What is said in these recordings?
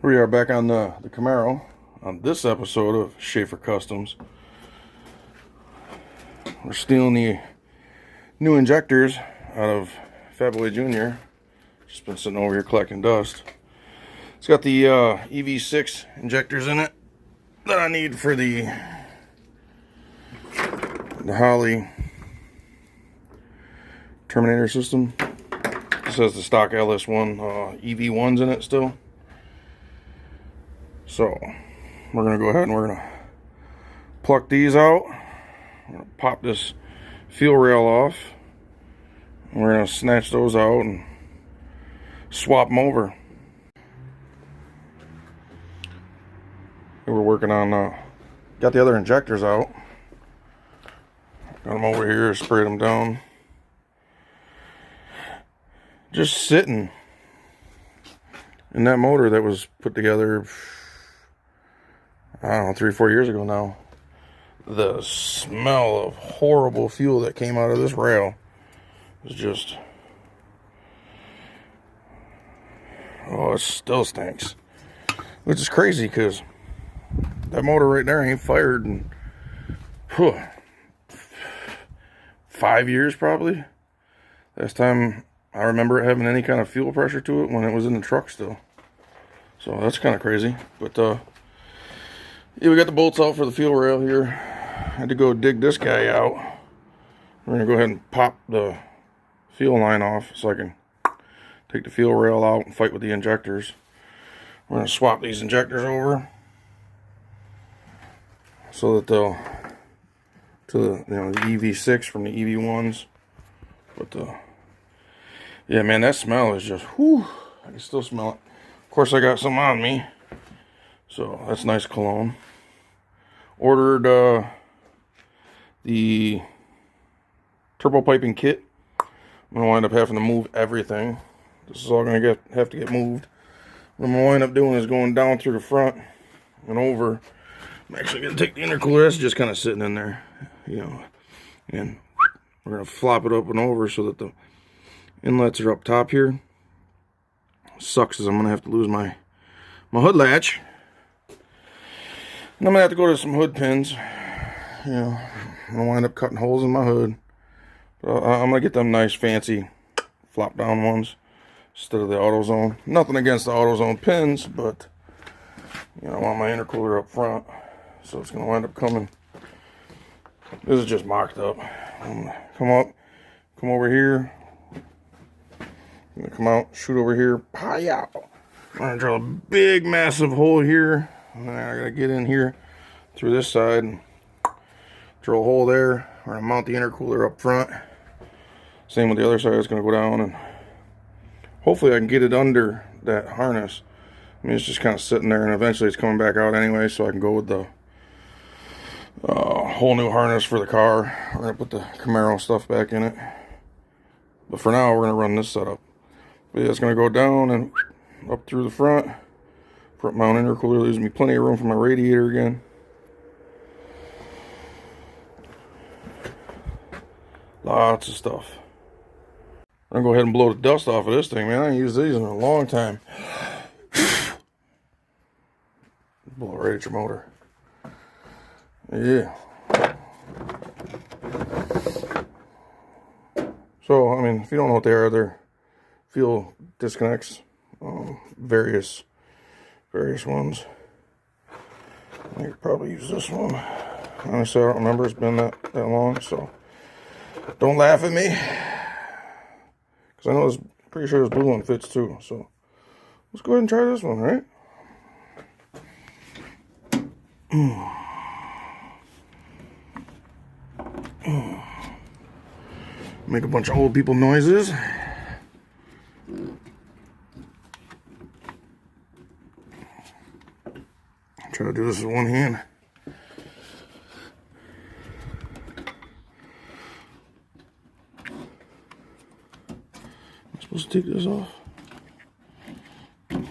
We are back on the Camaro on this episode of Schaefer Customs. We're stealing the new injectors out of Fat Boy Jr. Just been sitting over here collecting dust. It's got the EV6 injectors in it that I need for the Holley Terminator system. This has the stock LS1 EV1s in it still. So we're gonna go ahead and we're gonna pluck these out. We're gonna pop this fuel rail off. And we're gonna snatch those out and swap them over. We're working on got the other injectors out. Got them over here, sprayed them down. Just sitting in that motor that was put together, I don't know, 3 or 4 years ago now. The smell of horrible fuel that came out of this rail was just, oh, it still stinks. Which is crazy because that motor right there ain't fired in 5 years probably. Last time I remember it having any kind of fuel pressure to it when it was in the truck still. So that's kind of crazy. But yeah, we got the bolts out for the fuel rail here. I had to go dig this guy out. We're gonna go ahead and pop the fuel line off so I can take the fuel rail out and fight with the injectors. We're gonna swap these injectors over so that they'll to the EV6 from the EV1s. But yeah, man, that smell is just whew. I can still smell it. Of course, I got some on me, so that's nice cologne. Ordered the turbo piping kit. I'm gonna wind up having to move everything. This is all gonna have to get moved. What I'm gonna wind up doing is going down through the front and over. I'm actually gonna take the intercooler. That's just kind of sitting in there, and we're gonna flop it up and over so that the inlets are up top here. Sucks is I'm gonna have to lose my hood latch. And I'm gonna have to go to some hood pins. I'm gonna wind up cutting holes in my hood. I'm gonna get them nice fancy flop down ones instead of the AutoZone. Nothing against the AutoZone pins, but I want my intercooler up front, so it's gonna wind up coming. This is just mocked up. I'm gonna come over here. I'm gonna come out, shoot over here. Hi-yow. I'm gonna drill a big, massive hole here. And then I gotta get in here through this side and drill a hole there. We're gonna mount the intercooler up front. Same with the other side. It's gonna go down, and hopefully I can get it under that harness. I mean, it's just kind of sitting there, and eventually it's coming back out anyway, so I can go with the whole new harness for the car. We're gonna put the Camaro stuff back in it, but for now we're gonna run this setup. But yeah, it's gonna go down and up through the front. Front mount intercooler leaves me plenty of room for my radiator again. Lots of stuff. I'm gonna go ahead and blow the dust off of this thing, man. I ain't used these in a long time. Blow it right at your motor. Yeah. So, I mean, if you don't know what they are, they're fuel disconnects. Various ones. I could probably use this one. Honestly, I don't remember. It's been that long, so don't laugh at me. Because I know this, pretty sure this blue one fits too. So let's go ahead and try this one, right? Make a bunch of old people noises. Try to do this with one hand. I'm supposed to take this off. A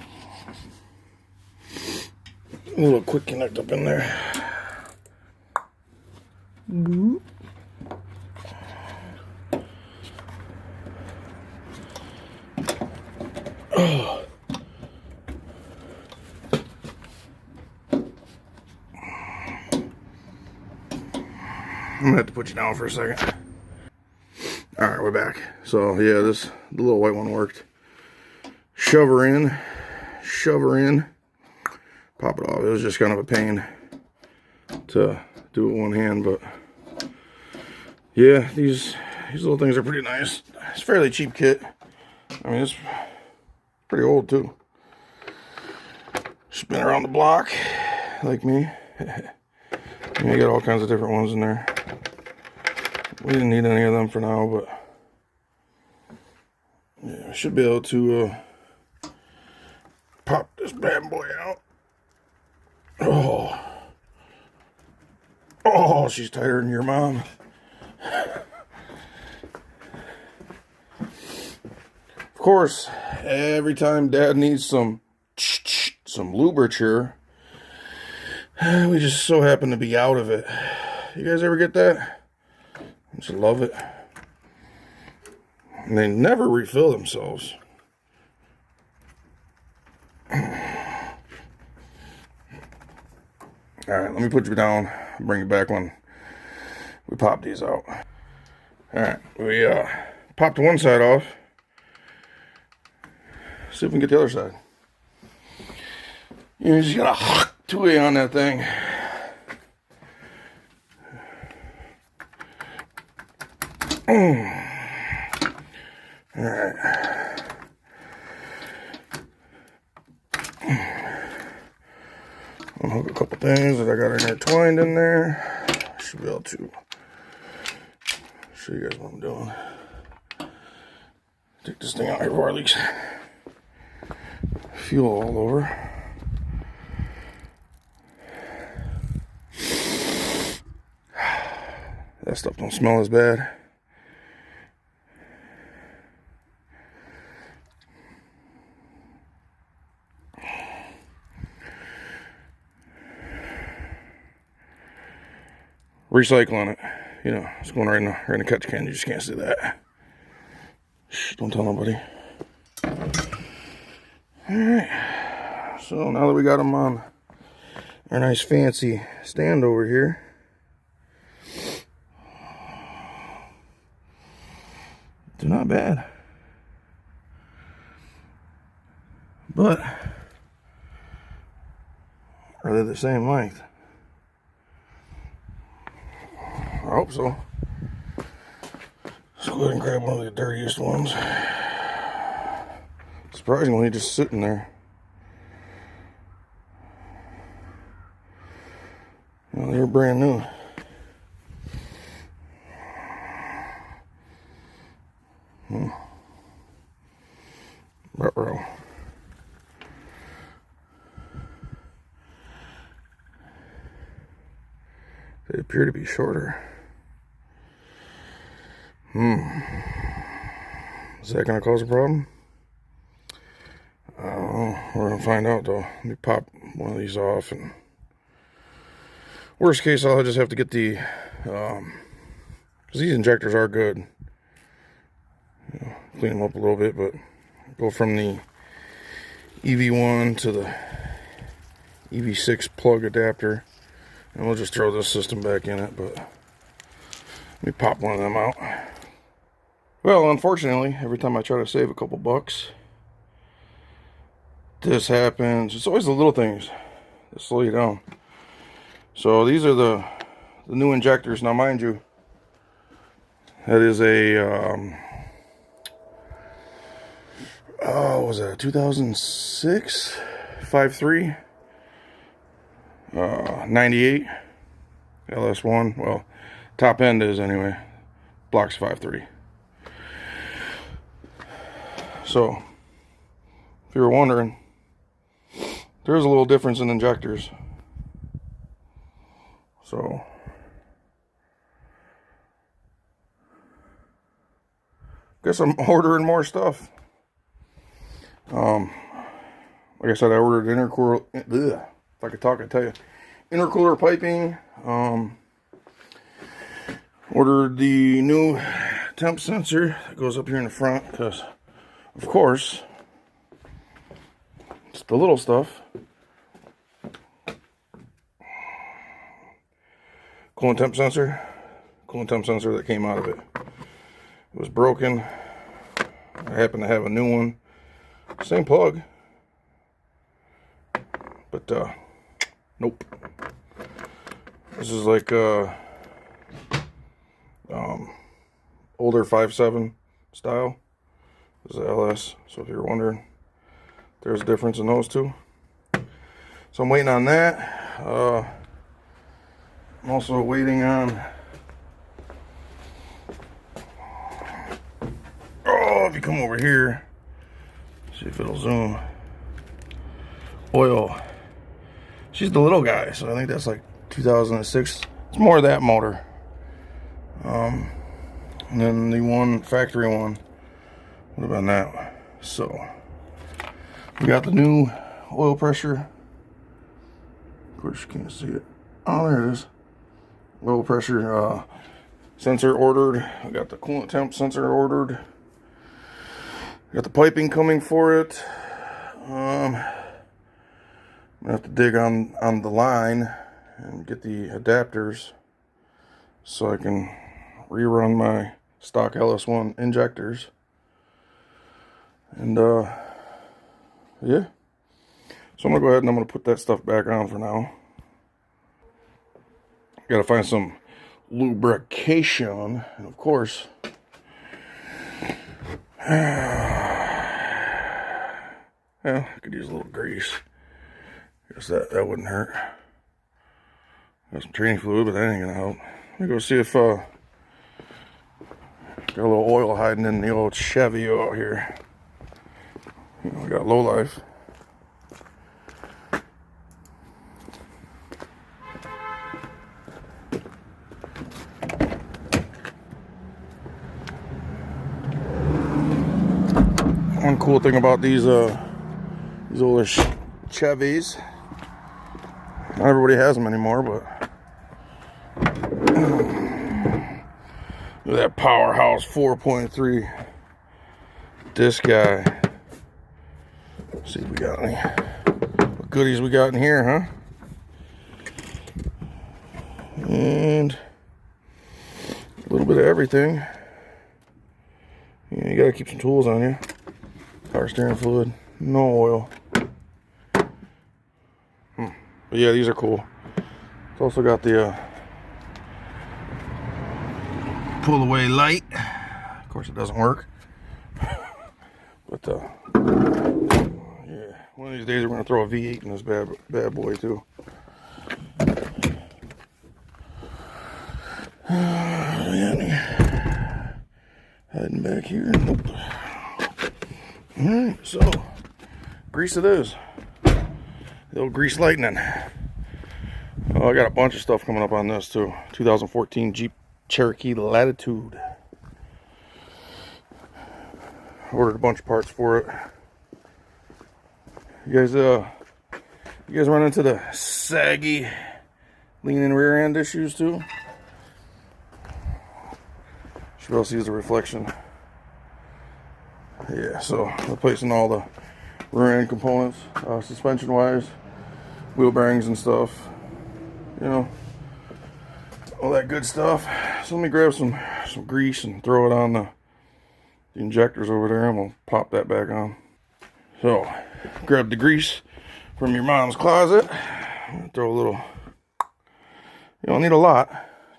little quick connect up in there. Boop. Oh. I'm gonna have to put you down for a second. All right, we're back. So yeah, the little white one worked. Shove her in, pop it off. It was just kind of a pain to do it with one hand, but yeah, these little things are pretty nice. It's a fairly cheap kit. I mean, it's pretty old too. Just been around the block, like me. You got all kinds of different ones in there. We didn't need any of them for now, but yeah, I should be able to pop this bad boy out. Oh, she's tighter than your mom. Of course, every time Dad needs some lubricature, we just so happen to be out of it. You guys ever get that? I just love it. And they never refill themselves. Alright, let me put you down. I'll bring you back when we pop these out. Alright, we popped one side off. See if we can get the other side. You're just gonna hook 2A on that thing. Alright. I'll hook a couple things that I got intertwined in there. I should be able to show you guys what I'm doing. Take this thing out here before it leaks fuel all over. That stuff don't smell as bad. Recycling it, you know, it's going right in the catch can. You just can't see that. Shh, don't tell nobody. Alright, so now that we got them on our nice fancy stand over here, they're not bad. But are they the same length? I hope so. Let's go ahead and grab one of the dirtiest ones. Surprisingly, just sitting there. Well, they were brand new. Ruh-roh. They appear to be shorter. Is that going to cause a problem? I don't know. We're going to find out though. Let me pop one of these off, and worst case I'll just have to get the because these injectors are good. You know, clean them up a little bit, but go from the EV1 to the EV6 plug adapter, and we'll just throw this system back in it. But let me pop one of them out. Well, unfortunately, every time I try to save a couple bucks, this happens. It's always the little things that slow you down. So these are the new injectors. Now, mind you, that is a what was that, 2006 5.3 98 LS1. Well, top end is anyway. Block's 5.3. So, if you were wondering, there's a little difference in injectors. So, guess I'm ordering more stuff. Like I said, I ordered intercooler. If I could talk, I'd tell you. Intercooler piping. Ordered the new temp sensor that goes up here in the front, because of course it's the little stuff. Coolant temp sensor. coolant temp sensor that came out of it. It was broken. I happen to have a new one. Same plug. But, nope. This is like, older 5.7 style. This is LS, so if you're wondering, there's a difference in those two. So I'm waiting on that. I'm also waiting on, if you come over here, see if it'll zoom. Oil. She's the little guy, so I think that's like 2006. It's more of that motor. And then the one factory one would have been that one. So we got the new oil pressure. Of course you can't see it. Oh, there it is. Oil pressure sensor ordered. I got the coolant temp sensor ordered. Got the piping coming for it. I'm gonna have to dig on the line and get the adapters so I can rerun my stock LS1 injectors. And yeah, so I'm gonna go ahead and I'm gonna put that stuff back on for now. Gotta find some lubrication, and of course yeah, I could use a little grease. Guess that wouldn't hurt. Got some training fluid, but that ain't gonna help. Let me go see if got a little oil hiding in the old Chevy out here. You know, we got low life. One cool thing about these older Chevys, not everybody has them anymore, but look at that powerhouse 4.3 disc guy. Let's see if we got any what goodies we got in here, huh? And a little bit of everything. Yeah, you gotta keep some tools on you. Power steering fluid, no oil. But yeah, these are cool. It's also got the pull away light. Of course it doesn't work. But yeah, one of these days we're gonna throw a V8 in this bad boy too. Hiding back here. Nope. Alright, so grease it is. The old grease lightning. Oh, I got a bunch of stuff coming up on this too. 2014 Jeep Cherokee Latitude. Ordered a bunch of parts for it. You guys run into the saggy leaning rear end issues too? Should be able to see the reflection. Yeah, so replacing all the rear end components, suspension wise, wheel bearings and stuff, you know, all that good stuff. So let me grab some grease and throw it on the injectors over there, and we'll pop that back on. So grab the grease from your mom's closet, throw a little, you don't need a lot,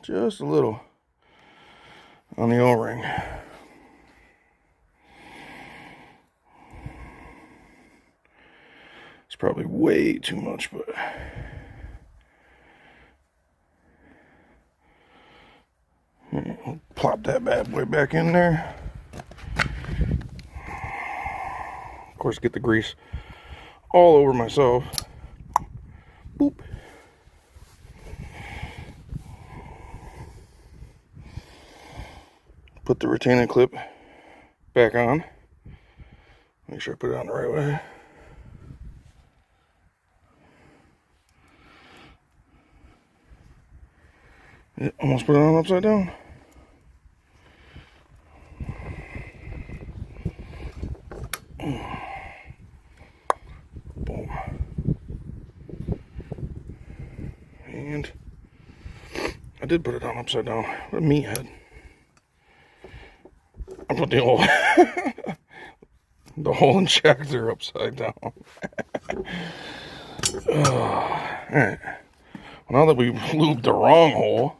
just a little on the O-ring. It's probably way too much, but we'll plop that bad boy back in there. Of course, get the grease all over myself. Boop. Put the retaining clip back on. Make sure I put it on the right way. Almost put it on upside down. Boom. And I did put it on upside down. What a meathead. I put the whole the whole injector upside down. Alright. Well, now that we've lubed the wrong hole,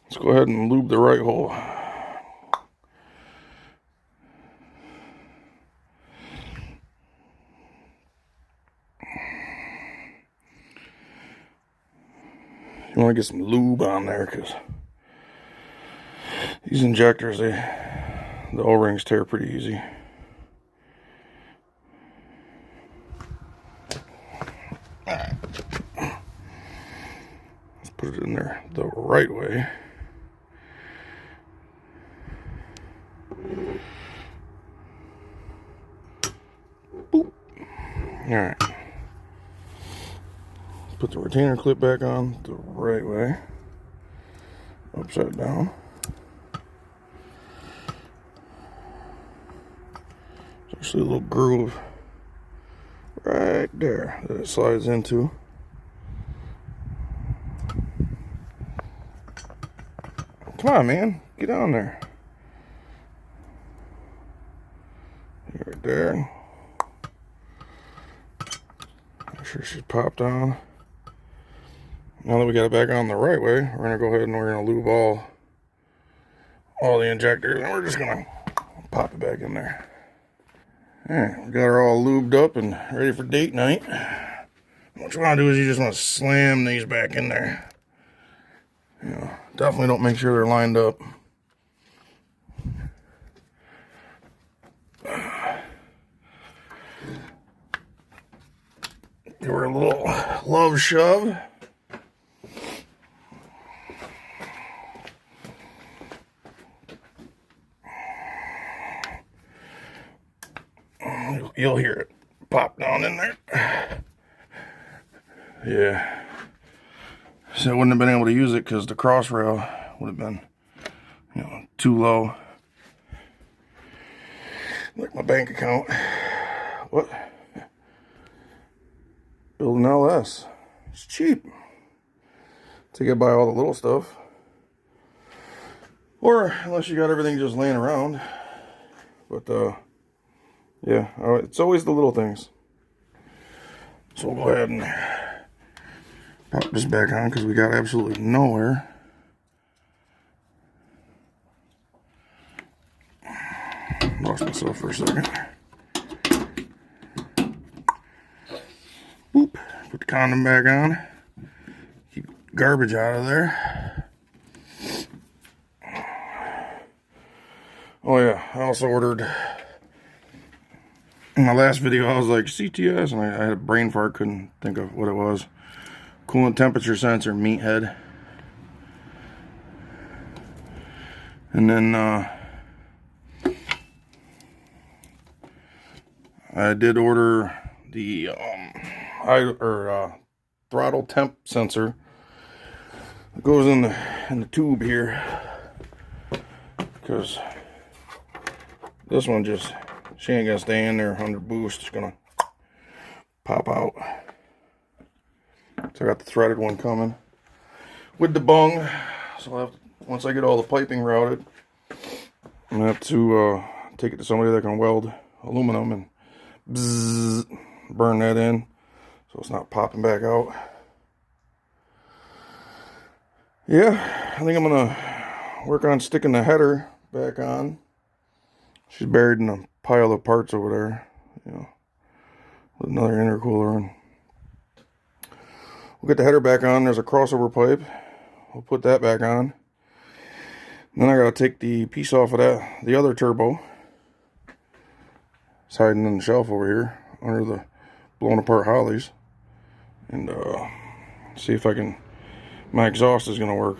let's go ahead and lube the right hole. You want to get some lube on there, because these injectors, the O-rings tear pretty easy. Alright. Let's put it in there the right way. Boop. Alright. Put the retainer clip back on the right way. Upside down. There's actually a little groove right there that it slides into. Come on, man. Get on there. Right there. Make sure she's popped on. Now that we got it back on the right way, we're going to go ahead and we're going to lube all the injectors, and we're just going to pop it back in there. Alright, we got her all lubed up and ready for date night. What you want to do is you just want to slam these back in there. You know, definitely don't make sure they're lined up. Give her a little love shove. You'll hear it pop down in there. Yeah. So I wouldn't have been able to use it because the cross rail would have been, you know, too low. Like my bank account. What? Build an LS. It's cheap. To get by all the little stuff. Or unless you got everything just laying around. But yeah, it's always the little things. So we'll go ahead and pop this back on because we got absolutely nowhere. Lost myself for a second. Boop. Put the condom back on. Keep garbage out of there. Oh yeah, I also ordered... In my last video, I was like, CTS, and I had a brain fart, couldn't think of what it was. Coolant temperature sensor, meathead. And then, I did order the, throttle temp sensor. It goes in the tube here. Because this one just... She ain't gonna stay in there under boost. It's gonna pop out. So I got the threaded one coming with the bung. So I'll have to, once I get all the piping routed, I'm gonna have to take it to somebody that can weld aluminum and bzzz, burn that in so it's not popping back out. Yeah, I think I'm gonna work on sticking the header back on. She's buried in a pile of parts over there, you know, with another intercooler. And we'll get the header back on. There's a crossover pipe. We'll put that back on. And then I gotta take the piece off of that, the other turbo. It's hiding in the shelf over here under the blown apart Hollies. And see if I can, my exhaust is gonna work.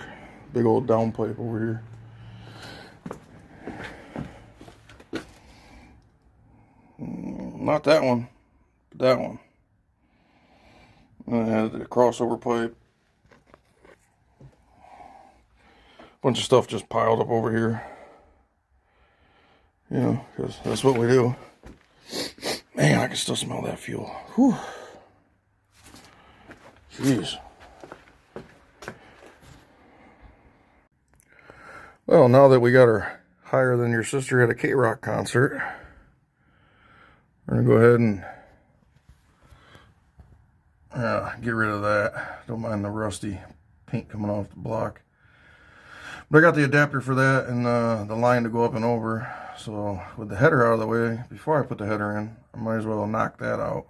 Big old downpipe over here. Not that one, but that one. And I had the crossover pipe. Bunch of stuff just piled up over here. You know, because that's what we do. Man, I can still smell that fuel. Whew. Jeez. Well, now that we got her higher than your sister at a K-Rock concert, we're going to go ahead and get rid of that. Don't mind the rusty paint coming off the block. But I got the adapter for that and the line to go up and over. So with the header out of the way, before I put the header in, I might as well knock that out.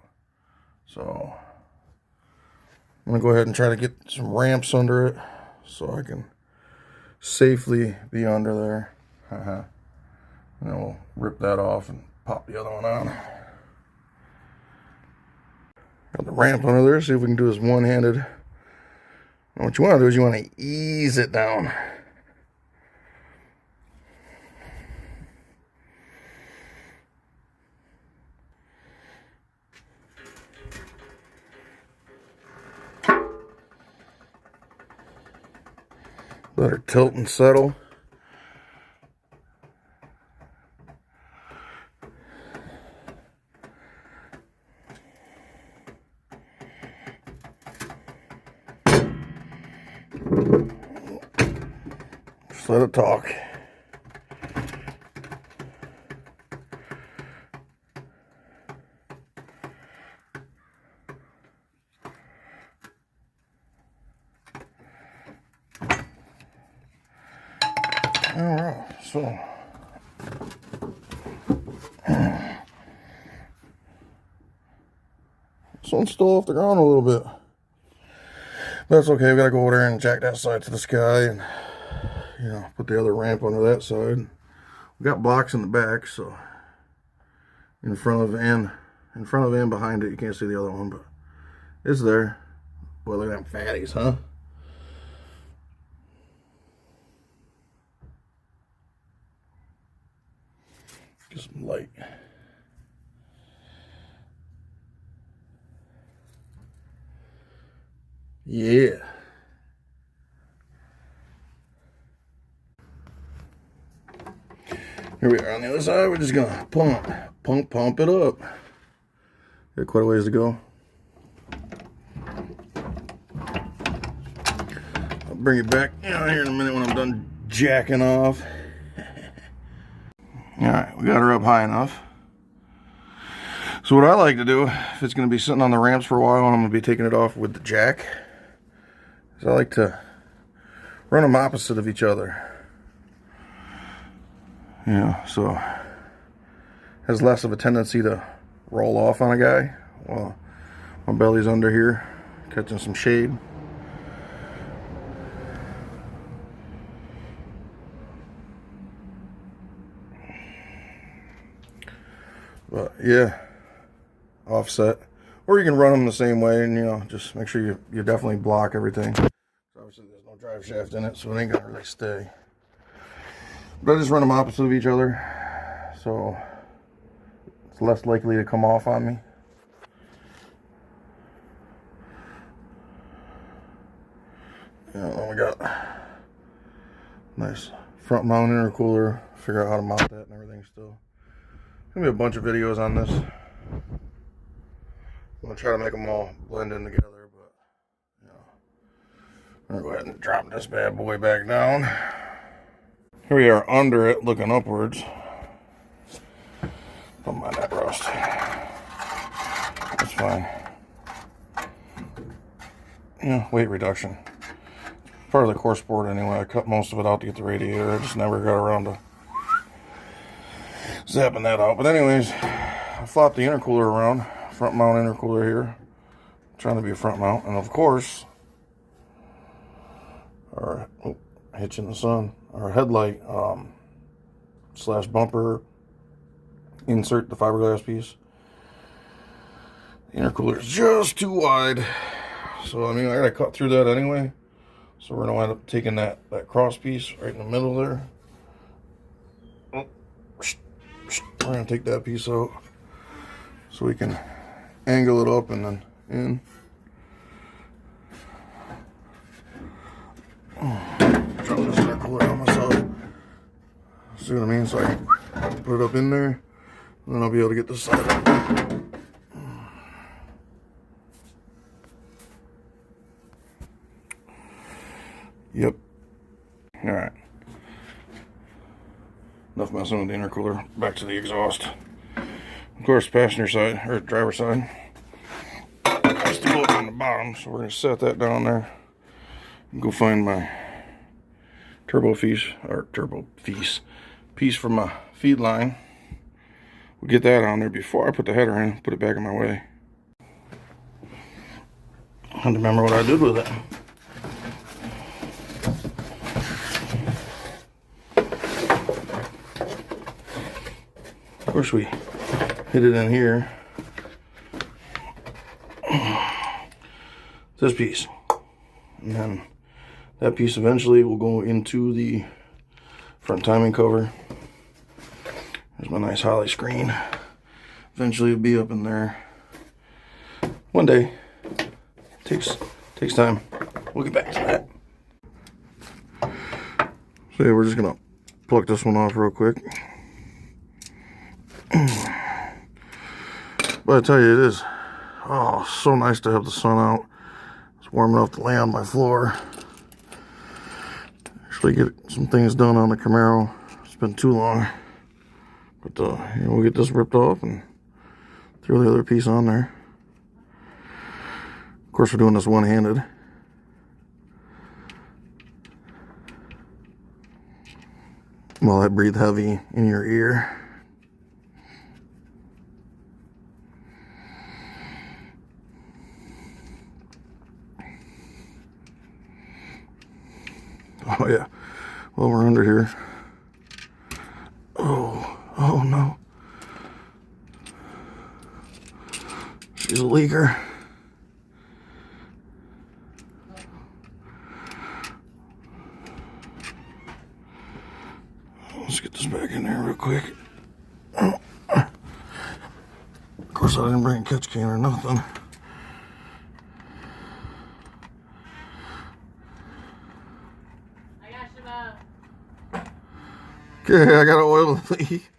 So I'm going to go ahead and try to get some ramps under it so I can safely be under there. And then we'll rip that off and pop the other one on. Got the ramp under there, see if we can do this one-handed. And what you want to do is you want to ease it down. Let her tilt and settle. Just let it talk. Alright, so this one's still off the ground a little bit. That's okay, we gotta go over there and jack that side to the sky and, you know, put the other ramp under that side. We got blocks in the back, so in front of and behind it. You can't see the other one, but it's there. Boy, look at them fatties, huh? Get some light. Yeah. Here we are on the other side. We're just gonna pump it up. Got quite a ways to go. I'll bring it back here in a minute when I'm done jacking off. Alright, we got her up high enough. So what I like to do, if it's going to be sitting on the ramps for a while and I'm going to be taking it off with the jack, is I like to run them opposite of each other. Yeah, so has less of a tendency to roll off on a guy while my belly's under here, catching some shade. But yeah, offset, or you can run them the same way, and you know, just make sure you definitely block everything. Obviously there's no drive shaft in it, so it ain't gonna really stay. But I just run them opposite of each other, so it's less likely to come off on me. Yeah, then we got nice front mount intercooler. Figure out how to mount that and everything still. Gonna be a bunch of videos on this. I'm gonna try to make them all blend in together, but you know, I'm gonna go ahead and drop this bad boy back down. Here we are under it, looking upwards. Don't mind that rust. That's fine. Yeah, weight reduction. Part of the course board anyway. I cut most of it out to get the radiator. I just never got around to zapping that out. But anyways, I flopped the intercooler around. Front mount intercooler here. Trying to be a front mount. And of course, our hitch in the sun. Our headlight slash bumper insert, the fiberglass piece. The intercooler is just too wide. So I mean, I gotta cut through that anyway. So we're gonna wind up taking that cross piece right in the middle there. We're gonna take that piece out so we can angle it up and then in. Drop this intercooler on myself. See what I mean? So I can put it up in there, and then I'll be able to get this side up. Yep. Alright. Enough messing with the intercooler. Back to the exhaust. Of course, passenger side, or driver side. There's the bolt on the bottom, so we're going to set that down there. And go find my piece for my feed line. We'll get that on there before I put the header in, put it back in my way. I don't remember what I did with it. Of course, we hit it in here. This piece. And then that piece eventually will go into the front timing cover. There's my nice Holly screen. Eventually it'll be up in there. One day. Takes time. We'll get back to that. So yeah, we're just gonna pluck this one off real quick. But I tell you, it is so nice to have the sun out. It's warm enough to lay on my floor. Actually get some things done on the Camaro. It's been too long. But we'll get this ripped off and throw the other piece on there. Of course, we're doing this one-handed. While I breathe heavy in your ear. Oh yeah, well, we're under here. Oh no. She's a leaker. Let's get this back in there real quick. Oh. Of course, I didn't bring a catch can or nothing. Okay, I got an oil leak.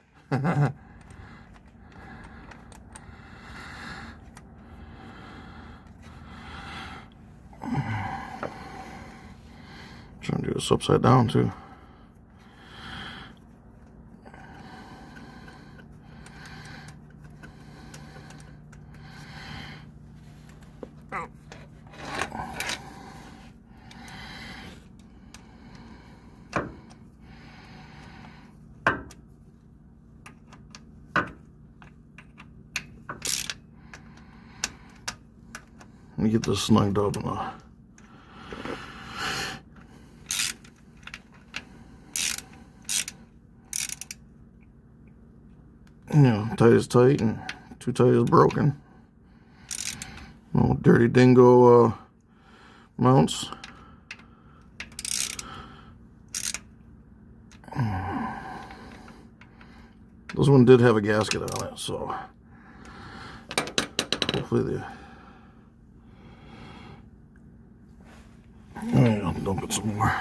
Trying to do this upside down too. Let me get this snugged up and tight is tight and too tight is broken. Oh, dirty dingo mounts. This one did have a gasket on it, so hopefully I'll dump it some more.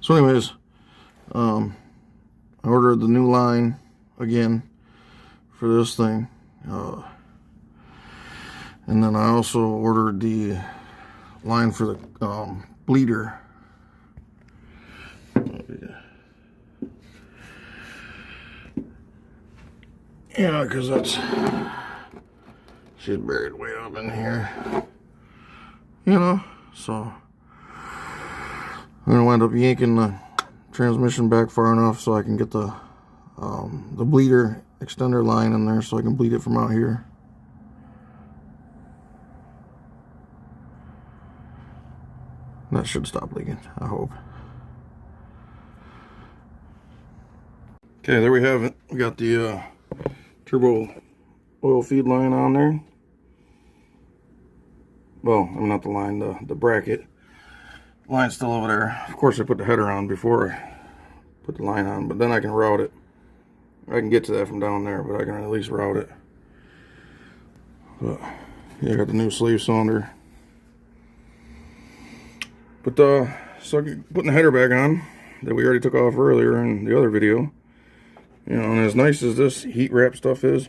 So anyways, I ordered the new line again for this thing. And then I also ordered the line for the bleeder. Yeah, because she's buried way up in here. So I'm gonna wind up yanking the transmission back far enough so I can get the bleeder extender line in there so I can bleed it from out here. That should stop leaking, I hope. Okay, there we have it. We got the turbo oil feed line on there. Well, I mean, not the line, the bracket. Line's still over there. Of course, I put the header on before I put the line on, but then I can route it. I can get to that from down there, but I can at least route it. But yeah, I got the new sleeve cylinder. But so putting the header back on that we already took off earlier in the other video. And as nice as this heat wrap stuff is,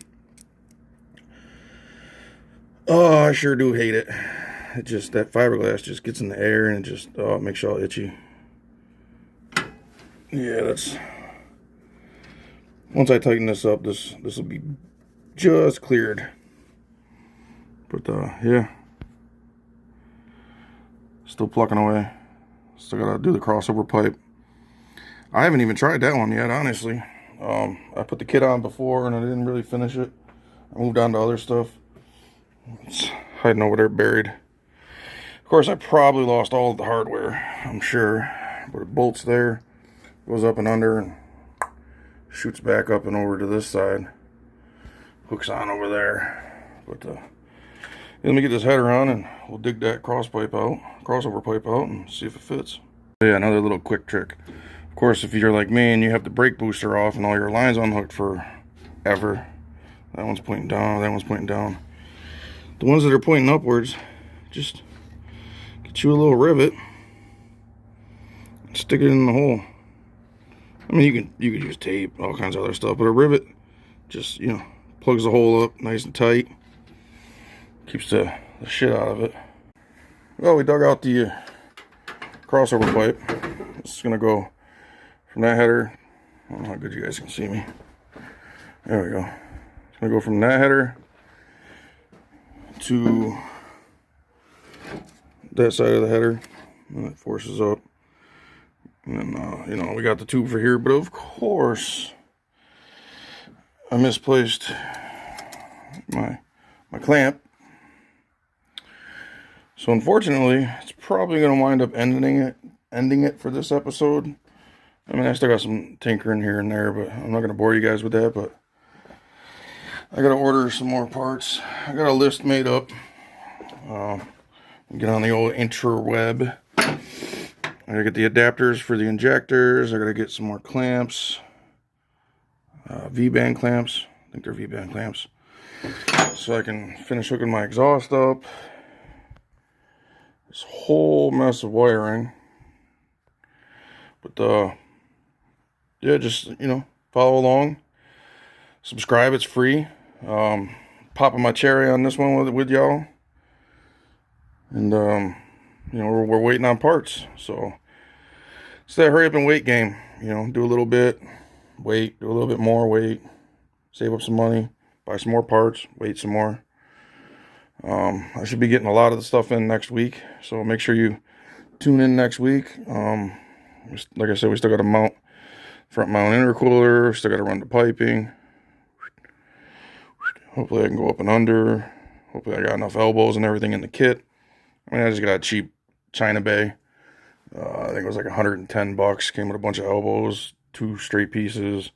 oh, I sure do hate it. It just, that fiberglass just gets in the air and it just, it makes you all itchy. Yeah, that's Once I tighten this up, this will be just cleared. But yeah, still plucking away. Still gotta do the crossover pipe. I haven't even tried that one yet, honestly. I put the kit on before and I didn't really finish it. I moved on to other stuff. It's hiding over there buried. Of course, I probably lost all of the hardware, I'm sure. But it bolts there, goes up and under, and shoots back up and over to this side. Hooks on over there. But let me get this header on and we'll dig that crossover pipe out and see if it fits. Yeah, another little quick trick. Of course, if you're like me and you have the brake booster off and all your lines unhooked forever, that one's pointing down, that one's pointing down. The ones that are pointing upwards, just get you a little rivet and stick it in the hole. I mean, you can use tape, all kinds of other stuff, but a rivet just, you know, plugs the hole up nice and tight. Keeps the shit out of it. Well, we dug out the crossover pipe. This is gonna go from that header. I don't know how good you guys can see me. There we go. It's gonna go from that header to that side of the header, and it forces up. And then, you know, we got the tube for here, but of course, I misplaced my clamp. So unfortunately, it's probably going to wind up ending it for this episode. I mean, I still got some tinkering here and there, but I'm not going to bore you guys with that. But I got to order some more parts. I got a list made up. Get on the old interweb. I got to get the adapters for the injectors. I got to get some more clamps. V-band clamps. I think they're V-band clamps. So I can finish hooking my exhaust up. This whole mess of wiring. But yeah, just, you know, follow along, subscribe, it's free. Popping my cherry on this one with y'all, and you know, we're waiting on parts, so it's that hurry up and wait game. You know, do a little bit, wait, do a little bit more, wait, save up some money, buy some more parts, wait some more. I should be getting a lot of the stuff in next week, so make sure you tune in next week. Like I said, we still got to front mount intercooler, still got to run the piping. Hopefully I can go up and under. Hopefully I got enough elbows and everything in the kit. I mean, I just got a cheap China Bay. I think it was like $110. Came with a bunch of elbows, 2 straight pieces,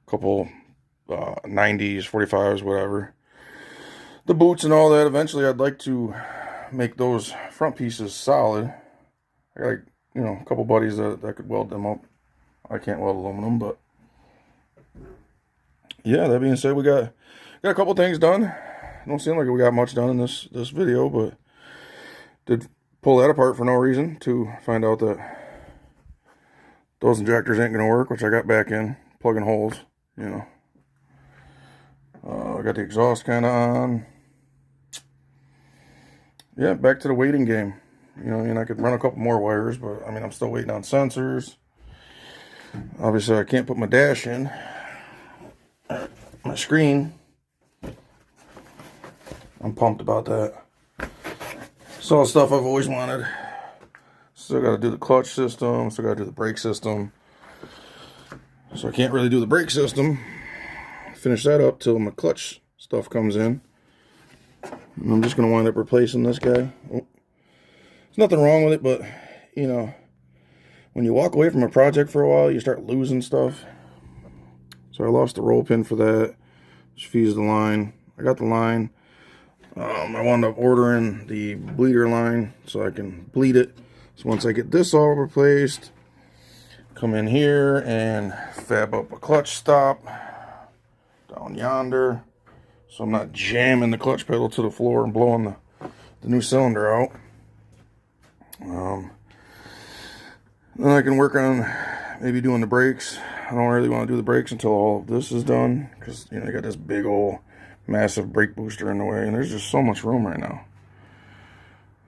a couple 90s, 45s, whatever. The boots and all that. Eventually I'd like to make those front pieces solid. I got, you know, a couple buddies that could weld them up. I can't weld aluminum, but yeah, that being said, we got a couple things done. Don't seem like we got much done in this video, but did pull that apart for no reason to find out that those injectors ain't gonna work, which I got back in, plugging holes, you know. I got the exhaust kind of on. Yeah, back to the waiting game. You know, and I could run a couple more wires, but I mean, I'm still waiting on sensors. Obviously, I can't put my dash in. My screen. I'm pumped about that. It's all stuff I've always wanted. Still got to do the clutch system. Still got to do the brake system. So I can't really do the brake system. Finish that up till my clutch stuff comes in. And I'm just going to wind up replacing this guy. Oh. There's nothing wrong with it, but, you know, when you walk away from a project for a while, you start losing stuff. So I lost the roll pin for that. Just fused the line. I got the line. I wound up ordering the bleeder line so I can bleed it. So once I get this all replaced, come in here and fab up a clutch stop down yonder. So I'm not jamming the clutch pedal to the floor and blowing the new cylinder out. Then I can work on maybe doing the brakes. I don't really want to do the brakes until all of this is done, because, you know, I got this big old massive brake booster in the way, and there's just so much room right now.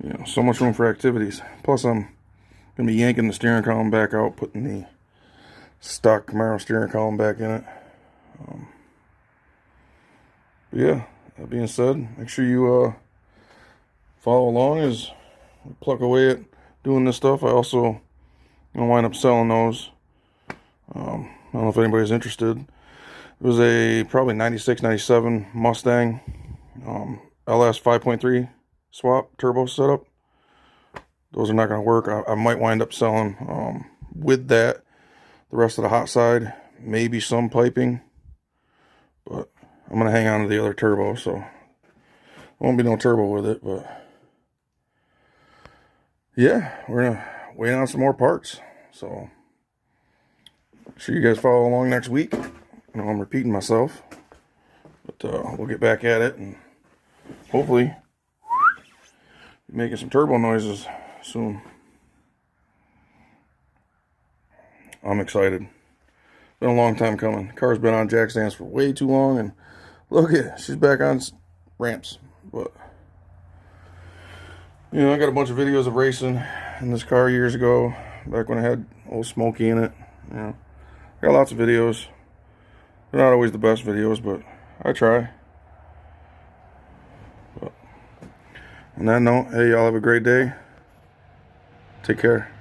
You know, so much room for activities. Plus, I'm gonna be yanking the steering column back out, putting the stock Camaro steering column back in it. But yeah, that being said, make sure you follow along as we pluck away at doing this stuff. I also wind up selling those. I don't know if anybody's interested. It was a probably 96, 97 Mustang LS 5.3 swap turbo setup. Those are not going to work. I might wind up selling with that the rest of the hot side, maybe some piping, but I'm going to hang on to the other turbo, so there won't be no turbo with it. But yeah, we're going to wait on some more parts, so make sure you guys follow along next week. I know I'm repeating myself, but we'll get back at it and hopefully be making some turbo noises soon. I'm excited. Been a long time coming. The car's been on jack stands for way too long, and look at it, she's back on ramps. But you know, I got a bunch of videos of racing in this car years ago, back when I had old Smokey in it. You know, I got lots of videos. They're not always the best videos, but I try. But on that note, hey, y'all have a great day. Take care.